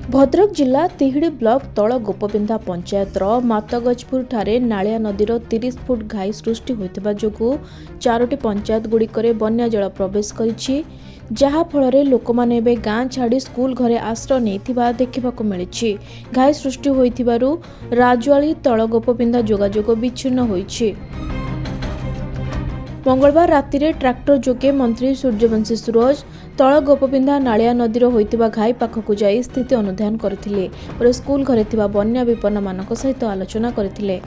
भद्रक जिला तिहिड़ी ब्लॉक तल गोपबिंधा पंचायतर मातगजपुर ठारे नालिया नदीर 30 फुट घाई सृष्टि होइतिबा जोगु 4टी पंचायत गुड़िकरे बन्या जल प्रवेश करिछि, जहा फଳରେ ଲୋକମାନେ ଏବେ ଗାଁ ଛାଡ଼ି ସ୍କୁଲ ଘରେ ଆଶ୍ରୟ ନେଇଥିବା ଦେଖିବାକୁ ମିଳିଛି। ଘାଇ ସୃଷ୍ଟି ହୋଇଥିବାରୁ ରାଜୱାଳି ତଳ ଗୋପବିନ୍ଧା ଯୋଗାଯୋଗ ବିଚ୍ଛିନ୍ନ ହୋଇଛି। मंगलवार राति ट्राक्टर जोगे मंत्री सूर्यवंशी सूरज तल गोपबिंधा नालिया नदीर होइतिबा घाई पाखकु जाई स्थिति अनुध्यान करथिले और स्कूल घरे थिबा बन्या विपन्न मानक सहित आलोचना करथिले।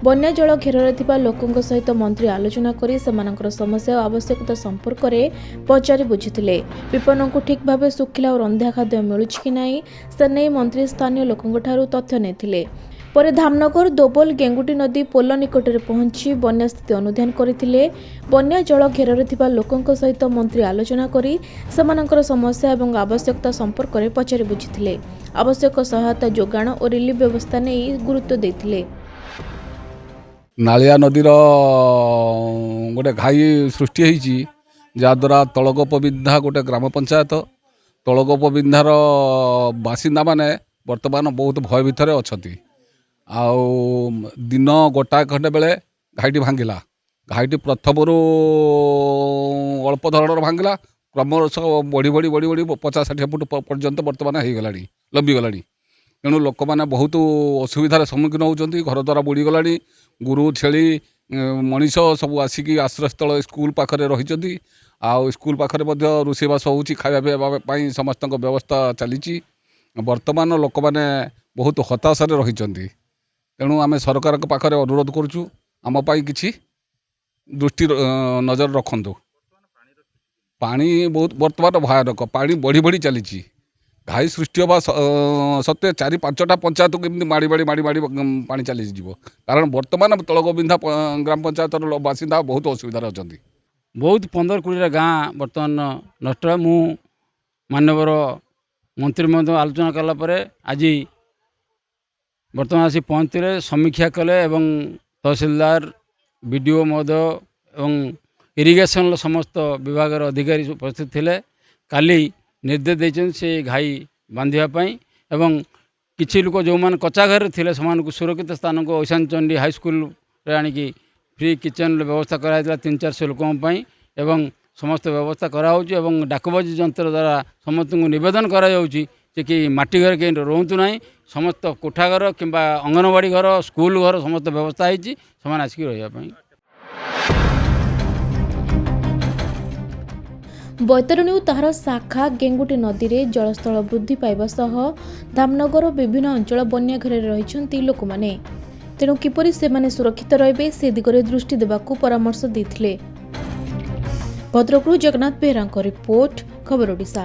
बन्या जल घेରରେ थिबा लोकंक सहित मंत्री आलोचना करी सेमानकर समस्या और आवश्यकता संपर्क में पचारि बुझिथिले। विपन्नकु ठीक भावे सुखिला और रंधा खाद्य मिलुछि कि नाही से नै मंत्री स्थानीय लोकंक ठारू तथ्य नेथिले। परे धामनगर दोबल गेंगुटी नदी पोल निकटरे पहुंची बन्या स्थिति अनुध्यान करथिले। बन्या जल घेରରେ थिबा लोकंक सहित मंत्री आलोचना करी सेमानकर समस्या और आवश्यकता संपर्क में पचारि बुझिथिले। आवश्यक सहायता जोगाण और रिलीफ व्यवस्था नै गुरुत्व देथिले। नालिया नदीर गोटे घाई सृष्टि होती जहाद्वारा तलगोपबिंधा गोटे ग्राम पंचायत तलगोपबिंधार बासिंदा माने वर्तमान बहुत भय भितर अच्छा दिन गोटा खंडे बेले घाईटी भांगिला। घाईटी प्रथम अल्प धरण भांगिला क्रमश बढ़ी बढ़ी बढ़ी बढ़ी 50-60 फुट पर्यंत बर्तमान हो गला लंबी गला। तेणु लोक मैंने बहुत असुविधार सम्मुखीन होती। घर द्वारा बुड़ी गला। गुरु छेली मनीष सब आसिक आश्रयस्थल स्कूल पाखे रही स्कूल पाखे रोषेबास हो खाया पीवा समस्त व्यवस्था चली। वर्तमान लोक मैंने बहुत हताशार रही। तेणु आम सरकार पाखे अनुरोध करुचु आम कि दृष्टि नजर रखु। पानी बहुत वर्तमान भयानक पानी बढ़ी बढ़ी चली। घाई सृष्टि होगा सत्वे 4-5टा पंचायत को माड़ी माड़ी माड़ी माड़ी पानी चली जीव। कारण वर्तमान तलगोबिंधा ग्राम पंचायत बासिंदा बहुत असुविधा अच्छा। बहुत 15-20 गाँ बर्तमान नष्ट। मु मानवर मंत्री महोदय आलोचना कलापर आज बर्तमान आसी पहुँचते समीक्षा कले एवं तहसीलदार बीडीओ महोदय एवं इरिगेशन समस्त विभाग अधिकारी उपस्थित थे। काली निर्देश देते से घाई बांधापी एवं किसी लोक जो मैंने कच्चा घर थे सुरक्षित स्थान को ईशान चंडी हाईस्कल आणिकी फ्री किचन व्यवस्था कराई 300-400 लोकों एवं समस्त व्यवस्था कराऊँच। डाकबाजी जंत्र द्वारा समस्त को नवेदन कराऊँच कि माटी घर कहीं रोहतु ना। समस्त कोठाघर कि अंगनवाड़ी घर स्कूल घर समस्त व्यवस्था होती आसिक रही। बैतरणी ताहार शाखा गेंगुटी नदी में जलस्तर वृद्धि पाइबा सह धामनगर विभिन्न अंचल बन्या घरे रहिछन्ति लोकमाने। तेणु किपरि सेमाने सुरक्षित रहिबे से दिगरे दृष्टि देबाकू परामर्श दैथिले। भद्रकरू जगन्नाथ बेहेराଙ୍କ रिपोर्ट, खबर ओडिशा।